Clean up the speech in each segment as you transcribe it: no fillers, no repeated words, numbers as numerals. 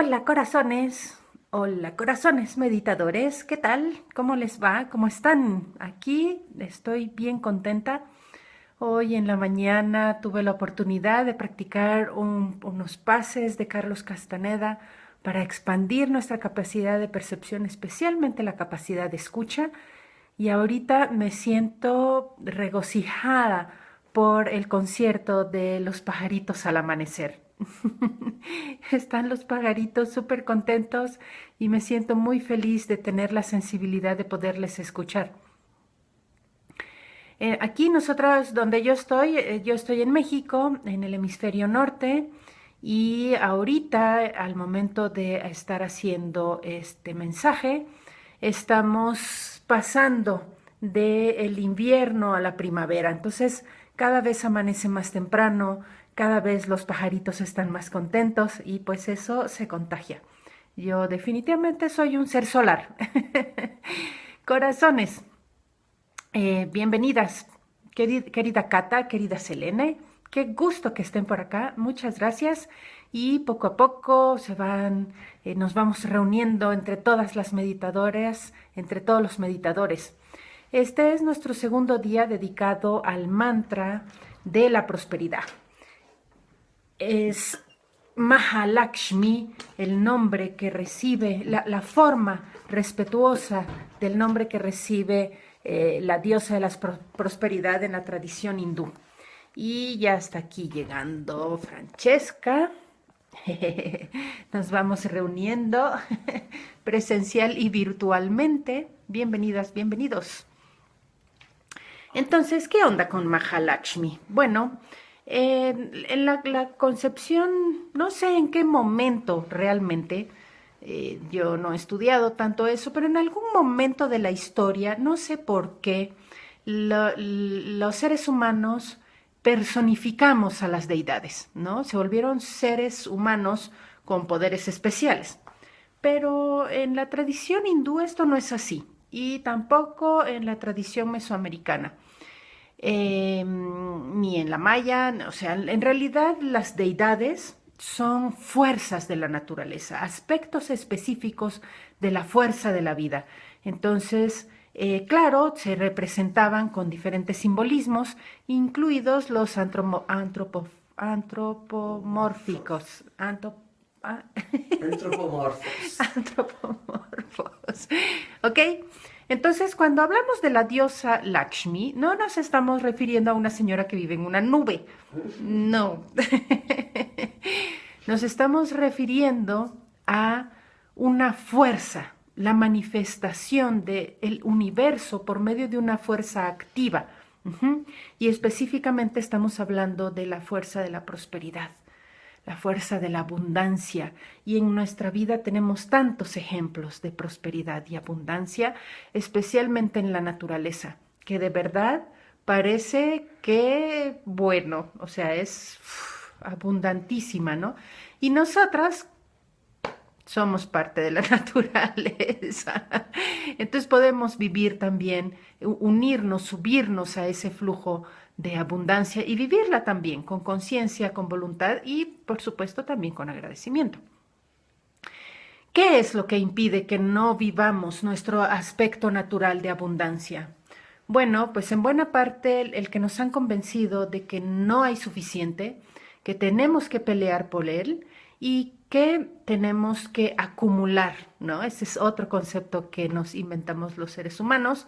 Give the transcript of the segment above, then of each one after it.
Hola corazones meditadores, ¿qué tal? ¿Cómo les va? ¿Cómo están? Aquí estoy bien contenta. Hoy en la mañana tuve la oportunidad de practicar unos pases de Carlos Castaneda para expandir nuestra capacidad de percepción, especialmente la capacidad de escucha. Y ahorita me siento regocijada por el concierto de los pajaritos al amanecer. Están los pajaritos súper contentos y me siento muy feliz de tener la sensibilidad de poderles escuchar. Aquí nosotros, donde yo estoy en México, en el hemisferio norte, y ahorita, al momento de estar haciendo este mensaje, estamos pasando del invierno a la primavera. Entonces, cada vez amanece más temprano, cada vez los pajaritos están más contentos y pues eso se contagia. Yo definitivamente soy un ser solar. Corazones, bienvenidas, querida Cata, querida Selene. Qué gusto que estén por acá. Muchas gracias. Y poco a poco nos vamos reuniendo entre todas las meditadoras, entre todos los meditadores. Este es nuestro segundo día dedicado al mantra de la prosperidad. Es Mahalakshmi el nombre que recibe, la forma respetuosa del nombre que recibe la diosa de la prosperidad en la tradición hindú. Y ya está aquí llegando Francesca. Nos vamos reuniendo presencial y virtualmente. Bienvenidas, bienvenidos. Entonces, ¿qué onda con Mahalakshmi? Bueno, en la concepción, no sé en qué momento realmente, yo no he estudiado tanto eso, pero en algún momento de la historia, no sé por qué, los seres humanos personificamos a las deidades, ¿no? Se volvieron seres humanos con poderes especiales. Pero en la tradición hindú esto no es así, y tampoco en la tradición mesoamericana, ni en la maya. O sea, en realidad las deidades son fuerzas de la naturaleza, aspectos específicos de la fuerza de la vida. Entonces, claro, se representaban con diferentes simbolismos, incluidos los antropomórficos. Antropomorfos. Antropomorfos. ¿Ok? Entonces, cuando hablamos de la diosa Lakshmi, no nos estamos refiriendo a una señora que vive en una nube. No. Nos estamos refiriendo a una fuerza, la manifestación del universo por medio de una fuerza activa. Y específicamente estamos hablando de la fuerza de la prosperidad, la fuerza de la abundancia. Y en nuestra vida tenemos tantos ejemplos de prosperidad y abundancia, especialmente en la naturaleza, que de verdad parece que, bueno, o sea, es abundantísima, ¿no? Y nosotras somos parte de la naturaleza. Entonces podemos vivir también, unirnos, subirnos a ese flujo de abundancia y vivirla también con conciencia, con voluntad y, por supuesto, también con agradecimiento. ¿Qué es lo que impide que no vivamos nuestro aspecto natural de abundancia? Bueno, pues en buena parte el que nos han convencido de que no hay suficiente, que tenemos que pelear por él y que tenemos que acumular, ¿no? Ese es otro concepto que nos inventamos los seres humanos.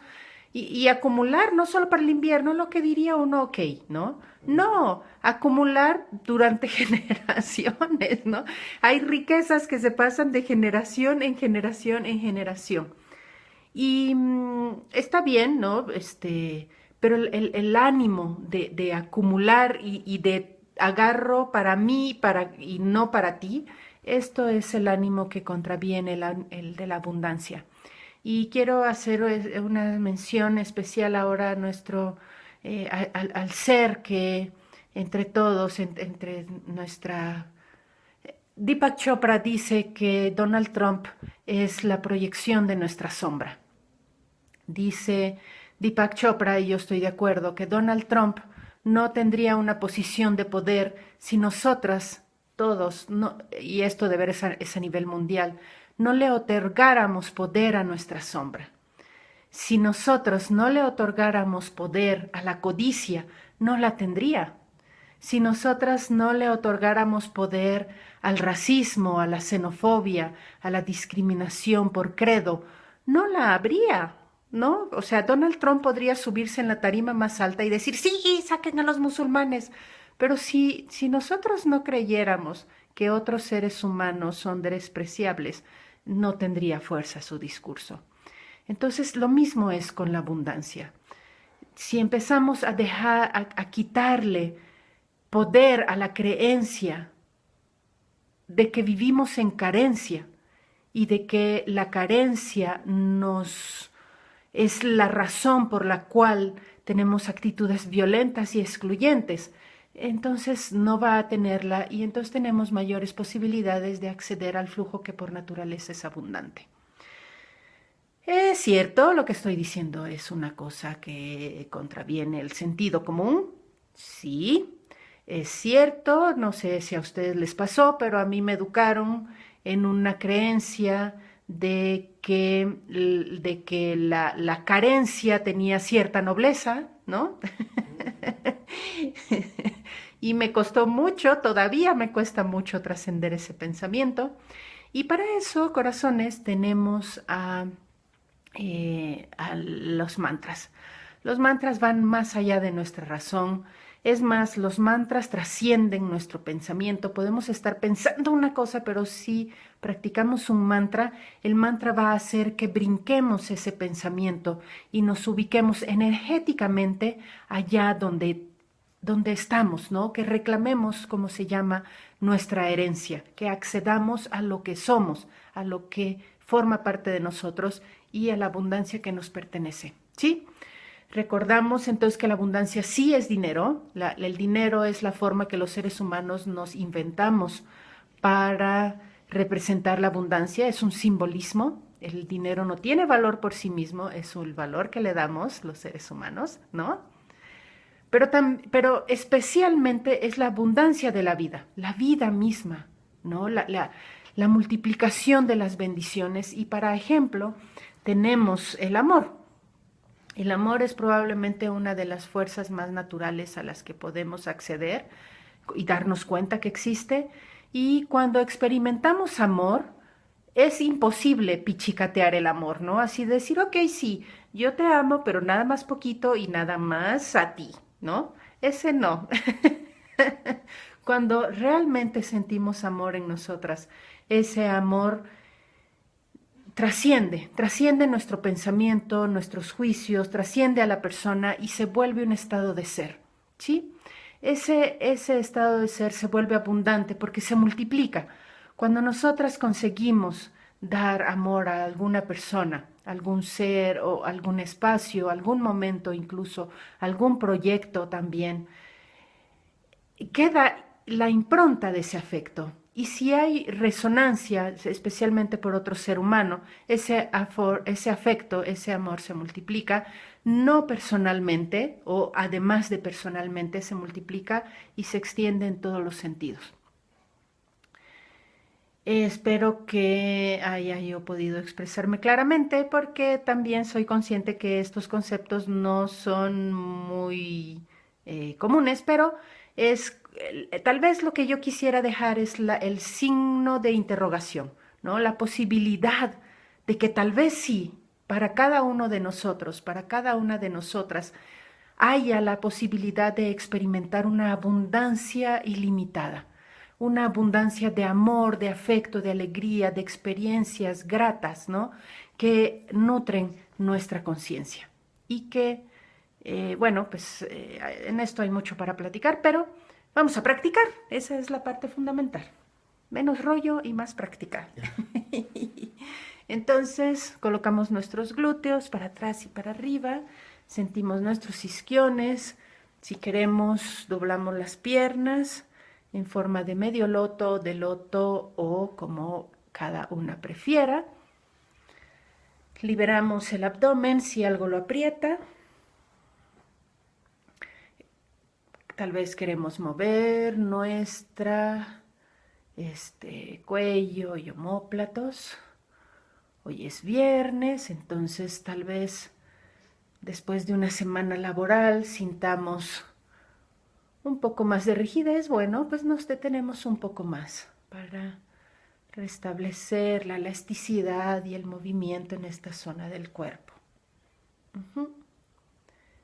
Y acumular no solo para el invierno, lo que diría uno, ok, ¿no? No, acumular durante generaciones, ¿no? Hay riquezas que se pasan de generación en generación en generación. Y está bien, ¿no? Pero el ánimo de acumular y de agarro para mí y no para ti, esto es el ánimo que contraviene el de la abundancia. Y quiero hacer una mención especial ahora a al ser que entre todos, entre nuestra... Deepak Chopra dice que Donald Trump es la proyección de nuestra sombra. Dice Deepak Chopra, y yo estoy de acuerdo, que Donald Trump no tendría una posición de poder si nosotras todos, no, y esto de ver es a nivel mundial, no le otorgáramos poder a nuestra sombra. Si nosotros no le otorgáramos poder a la codicia, no la tendría. Si nosotras no le otorgáramos poder al racismo, a la xenofobia, a la discriminación por credo, no la habría, ¿no? O sea, Donald Trump podría subirse en la tarima más alta y decir, sí, saquen a los musulmanes. Pero si nosotros no creyéramos que otros seres humanos son despreciables, no tendría fuerza su discurso. Entonces, lo mismo es con la abundancia. Si empezamos a dejar, a quitarle poder a la creencia de que vivimos en carencia y de que la carencia es la razón por la cual tenemos actitudes violentas y excluyentes, entonces no va a tenerla y entonces tenemos mayores posibilidades de acceder al flujo que por naturaleza es abundante. Es cierto, lo que estoy diciendo es una cosa que contraviene el sentido común, sí, es cierto, no sé si a ustedes les pasó, pero a mí me educaron en una creencia de que la carencia tenía cierta nobleza, ¿no? Y me costó mucho, todavía me cuesta mucho trascender ese pensamiento. Y para eso, corazones, tenemos a los mantras. Los mantras van más allá de nuestra razón. Es más, los mantras trascienden nuestro pensamiento. Podemos estar pensando una cosa, pero si practicamos un mantra, el mantra va a hacer que brinquemos ese pensamiento y nos ubiquemos energéticamente allá donde estamos, ¿no? Que reclamemos, como se llama, nuestra herencia, que accedamos a lo que somos, a lo que forma parte de nosotros y a la abundancia que nos pertenece, ¿sí? Recordamos entonces que la abundancia sí es dinero. El dinero es la forma que los seres humanos nos inventamos para representar la abundancia, es un simbolismo. El dinero no tiene valor por sí mismo, es el valor que le damos los seres humanos, ¿no? Pero especialmente es la abundancia de la vida misma, ¿no? La multiplicación de las bendiciones. Y para ejemplo, tenemos el amor. El amor es probablemente una de las fuerzas más naturales a las que podemos acceder y darnos cuenta que existe. Y cuando experimentamos amor, es imposible pichicatear el amor, ¿no? Así decir, ok, sí, yo te amo, pero nada más poquito y nada más a ti, ¿no? Ese no. Cuando realmente sentimos amor en nosotras, ese amor trasciende nuestro pensamiento, nuestros juicios, trasciende a la persona y se vuelve un estado de ser, ¿sí? Ese estado de ser se vuelve abundante porque se multiplica. Cuando nosotras conseguimos dar amor a alguna persona, algún ser o algún espacio, algún momento incluso, algún proyecto también, queda la impronta de ese afecto. Y si hay resonancia, especialmente por otro ser humano, ese afecto, ese amor se multiplica, no personalmente, o además de personalmente, se multiplica y se extiende en todos los sentidos. Espero que haya yo podido expresarme claramente porque también soy consciente que estos conceptos no son muy comunes, pero tal vez lo que yo quisiera dejar es el signo de interrogación, ¿no? La posibilidad de que tal vez sí, para cada uno de nosotros, para cada una de nosotras, haya la posibilidad de experimentar una abundancia ilimitada, una abundancia de amor, de afecto, de alegría, de experiencias gratas, ¿no? Que nutren nuestra conciencia y que, bueno, pues en esto hay mucho para platicar, pero vamos a practicar, esa es la parte fundamental. Menos rollo y más practicar. Entonces, colocamos nuestros glúteos para atrás y para arriba, sentimos nuestros isquiones, si queremos doblamos las piernas en forma de medio loto, de loto o como cada una prefiera. Liberamos el abdomen si algo lo aprieta. Tal vez queremos mover nuestra cuello y omóplatos. Hoy es viernes, entonces tal vez después de una semana laboral sintamos un poco más de rigidez. Bueno, pues nos detenemos un poco más para restablecer la elasticidad y el movimiento en esta zona del cuerpo.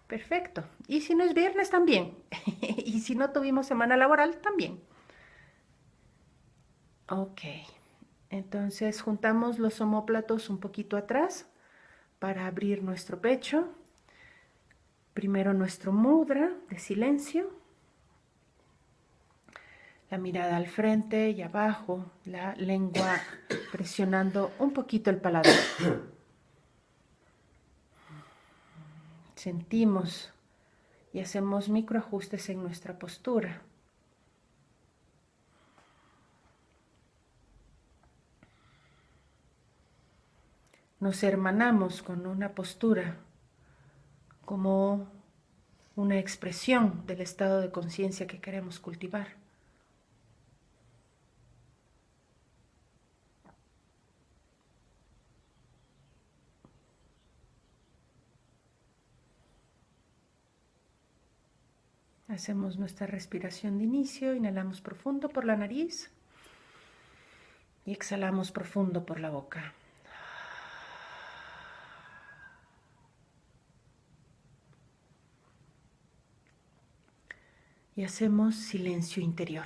Perfecto. Y si no es viernes, también. Y si no tuvimos semana laboral, también. Ok. Entonces juntamos los omóplatos un poquito atrás para abrir nuestro pecho. Primero nuestro mudra de silencio. La mirada al frente y abajo, la lengua presionando un poquito el paladar. Sentimos y hacemos microajustes en nuestra postura. Nos hermanamos con una postura como una expresión del estado de conciencia que queremos cultivar. Hacemos nuestra respiración de inicio, inhalamos profundo por la nariz y exhalamos profundo por la boca. Y hacemos silencio interior.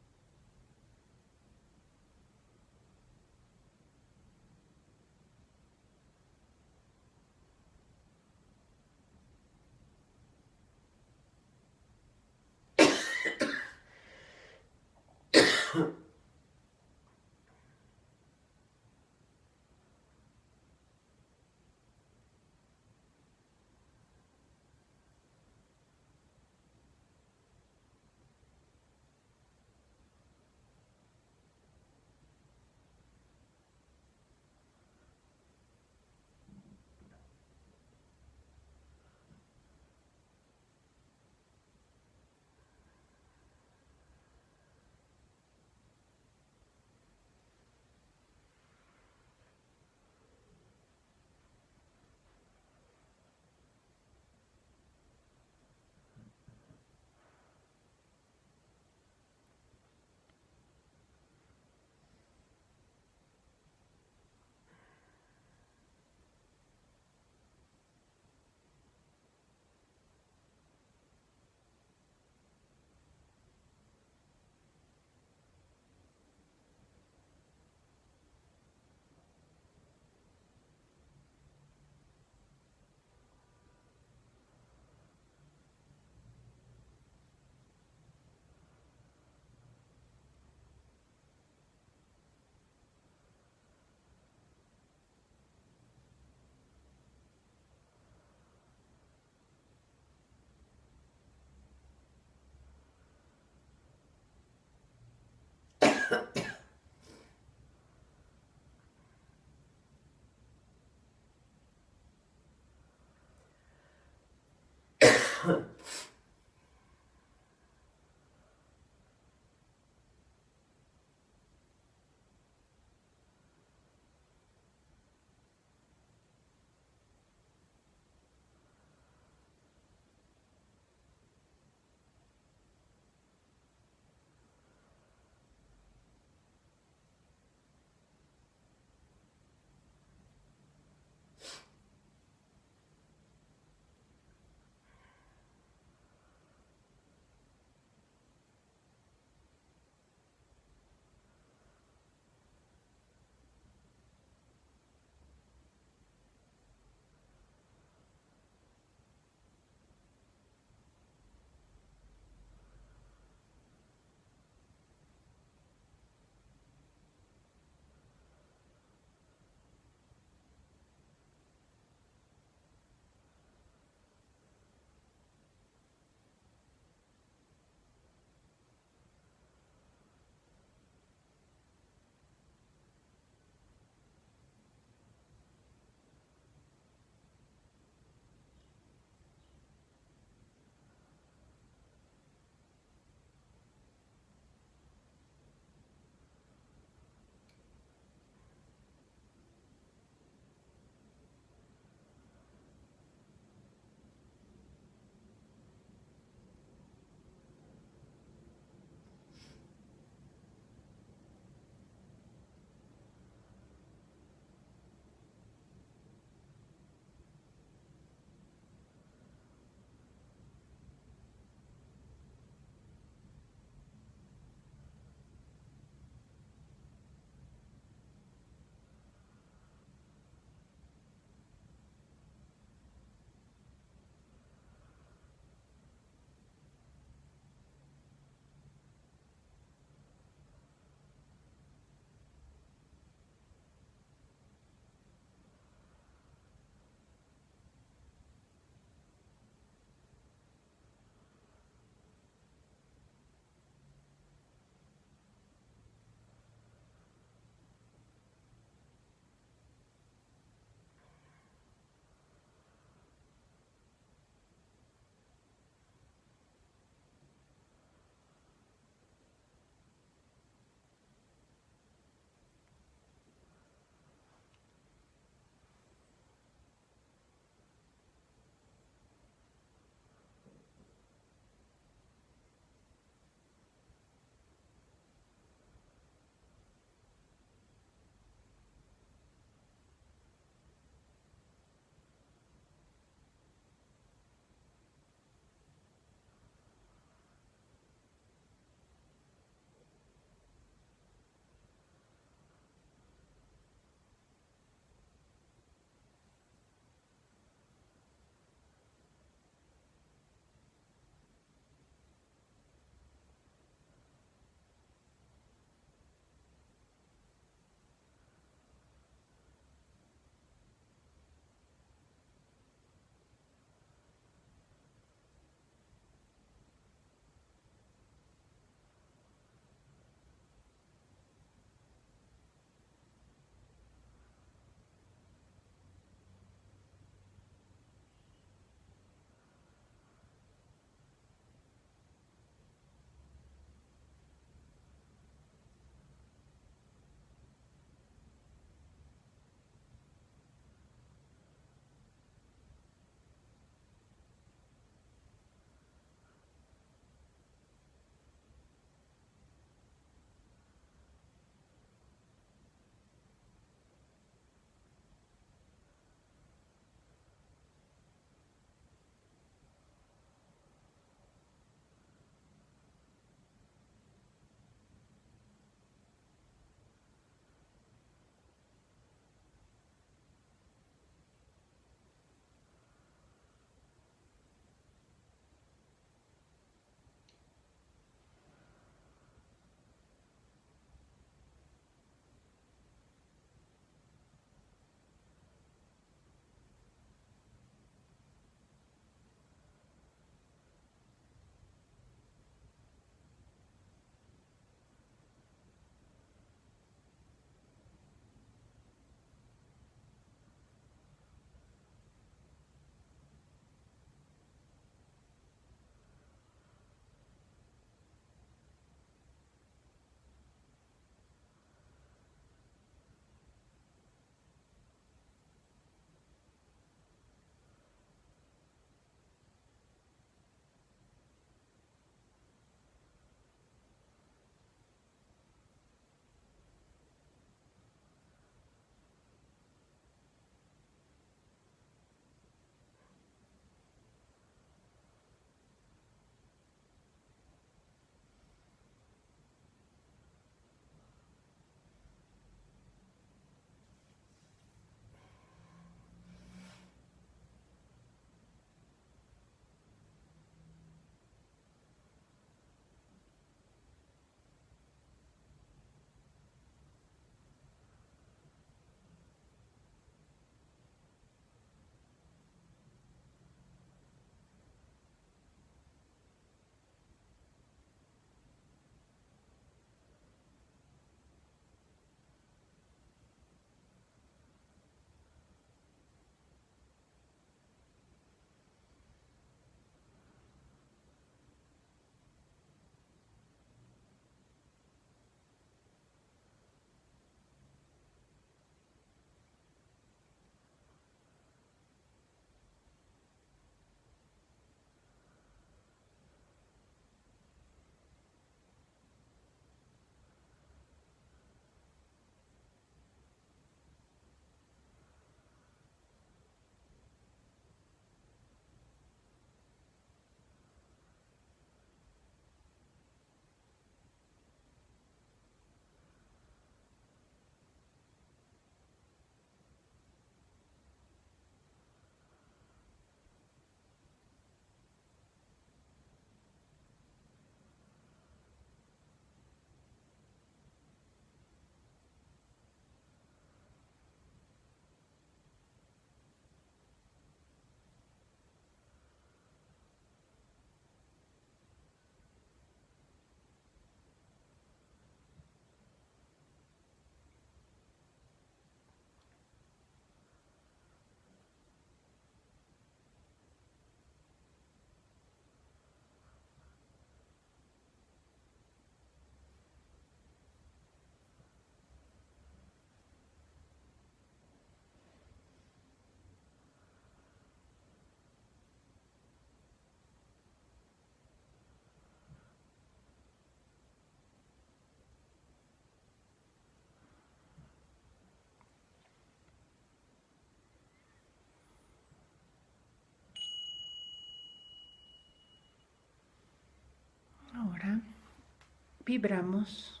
vibramos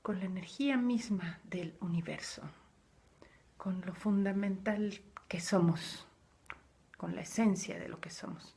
con la energía misma del universo, con lo fundamental que somos, con la esencia de lo que somos.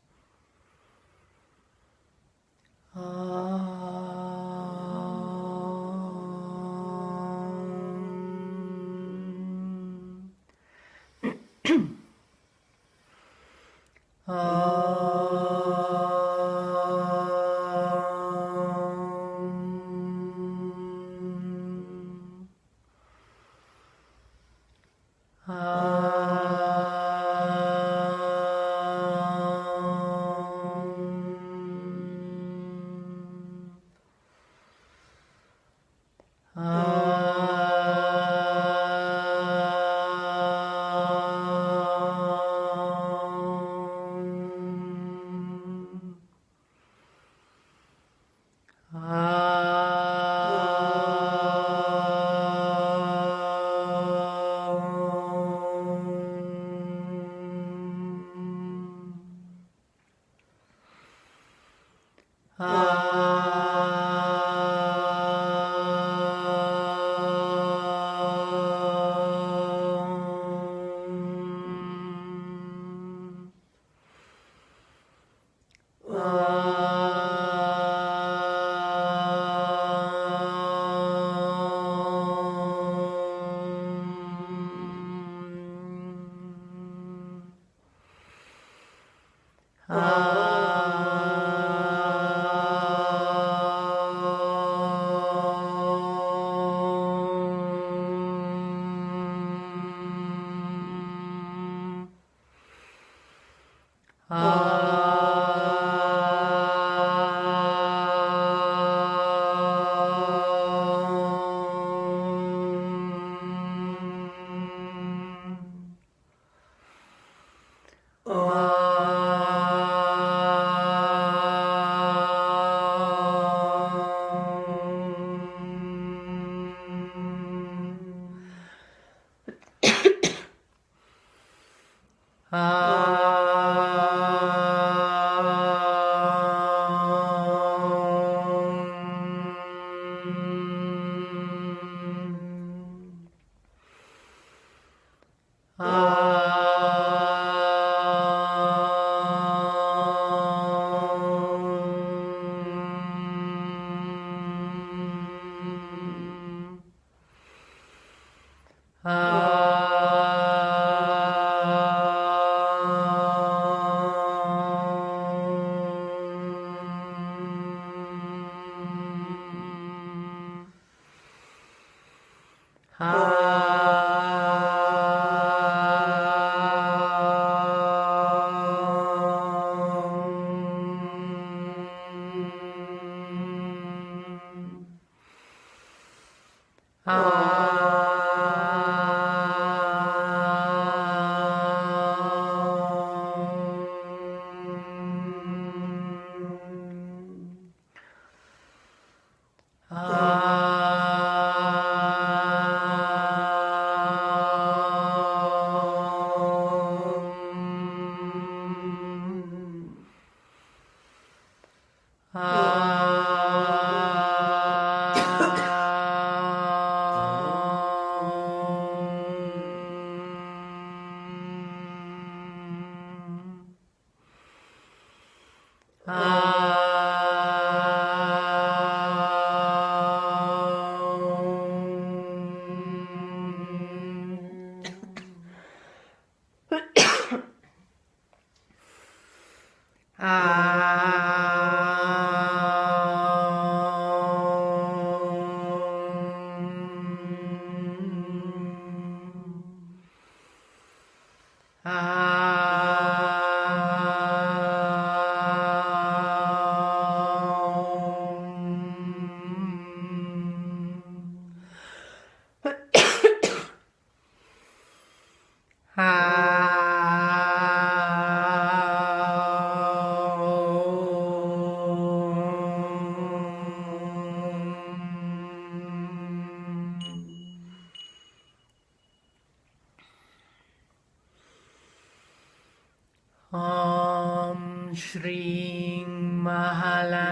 Om Shri Mahalakshmi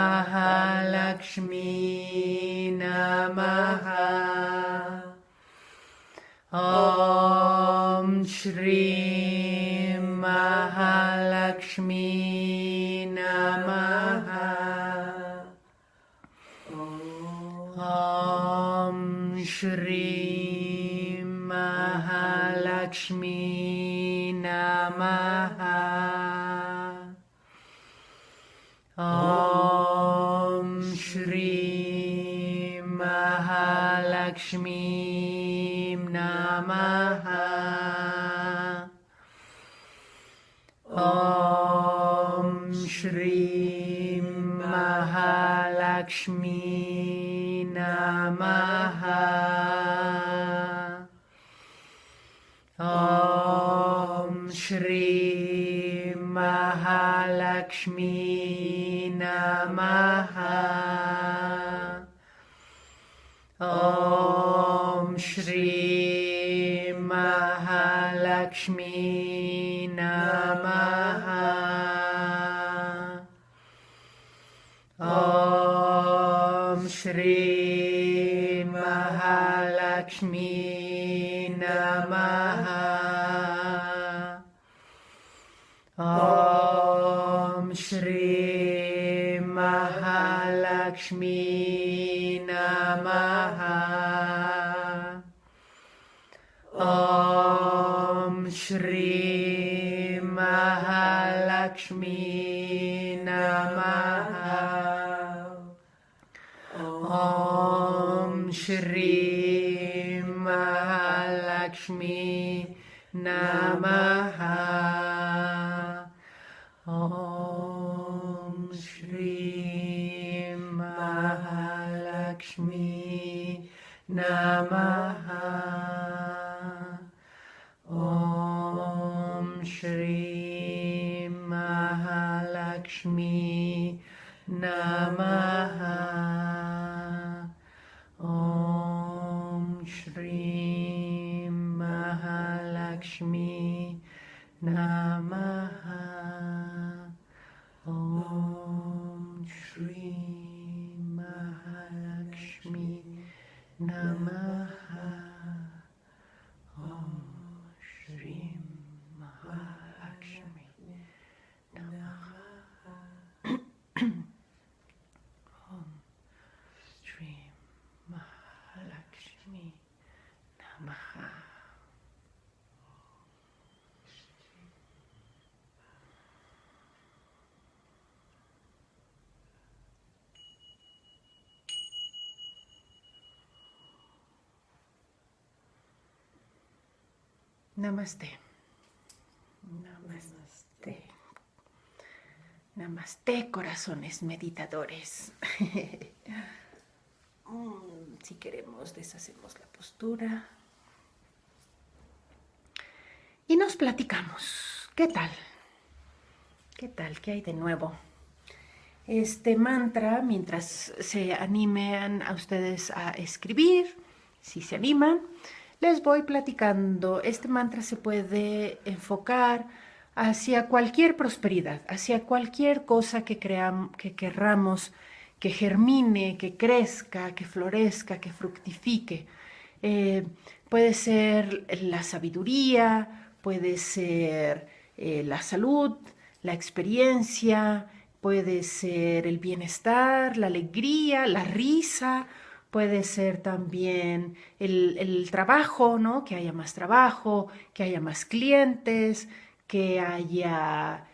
Mahalakshmi Namaha. Om Shri Mahalakshmi Namaha. Om Shri Mahalakshmi Namaha. Om Shri Mahalakshmi Namaha. Om Shri Mahalakshmi Namaha. Om Shri Mahalakshmi Namaha. Om Shri Mahalakshmi Namaha. Om Shri Mahalakshmi Namaha. Om Shri Mahalakshmi Namaha. Om Shri Mahalakshmi Namaha. Om Shri Mahalakshmi Namaha. Om Shri Mahalakshmi Namaha. Om Shri Mahalakshmi Namaha. Om Shri Mahalakshmi Namaha. Om Shri Mahalakshmi Namaha. Om Shri Mahalakshmi Namaha. Om Shri Mahalakshmi Namaha. Namaste. Namaste. Namaste, corazones meditadores. Si queremos, deshacemos la postura. Y nos platicamos. ¿Qué tal? ¿Qué tal? ¿Qué hay de nuevo? Este mantra, mientras se animen a ustedes a escribir, si se animan, les voy platicando. Este mantra se puede enfocar hacia cualquier prosperidad, hacia cualquier cosa que querramos que germine, que crezca, que florezca, que fructifique. Puede ser la sabiduría, puede ser la salud, la experiencia, puede ser el bienestar, la alegría, la risa. Puede ser también el trabajo, ¿no? Que haya más trabajo, que haya más clientes, que haya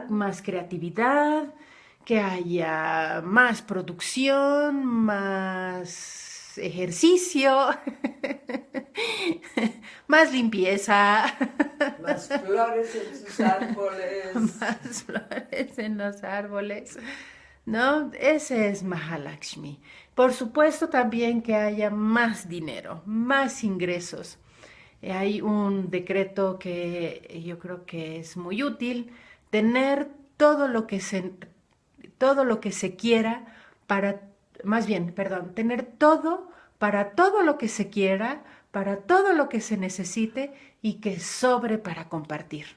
más creatividad, que haya más producción, más ejercicio, más limpieza. Más flores en sus árboles. Más flores en los árboles. ¿No? Ese es Mahalakshmi. Por supuesto también que haya más dinero, más ingresos. Hay un decreto que yo creo que es muy útil, tener todo lo que se quiera para, más bien, perdón, tener todo para todo lo que se quiera, para todo lo que se necesite y que sobre para compartir.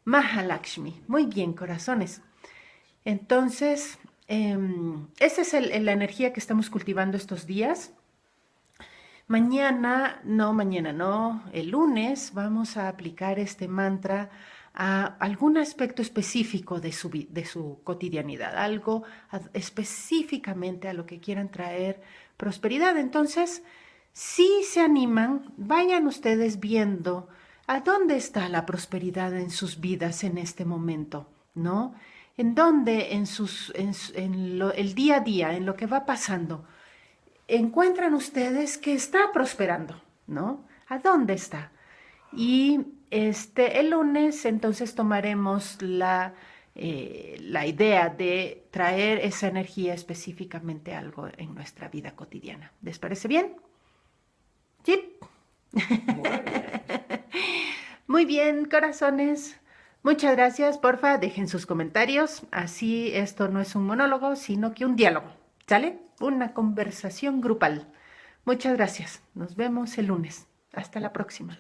Mahalakshmi. Muy bien, corazones. Entonces, esa es la energía que estamos cultivando estos días. Mañana no, el lunes vamos a aplicar este mantra a algún aspecto específico de su cotidianidad, algo específicamente a lo que quieran traer prosperidad. Entonces, si se animan, vayan ustedes viendo a dónde está la prosperidad en sus vidas en este momento, ¿no? En dónde el día a día, en lo que va pasando, encuentran ustedes que está prosperando, ¿no? ¿A dónde está? Y el lunes entonces tomaremos la idea de traer esa energía específicamente a algo en nuestra vida cotidiana. ¿Les parece bien? Sí. Muy bien. Muy bien, corazones. Muchas gracias. Porfa, dejen sus comentarios. Así esto no es un monólogo, sino que un diálogo. ¿Sale? Una conversación grupal. Muchas gracias. Nos vemos el lunes. Hasta la próxima.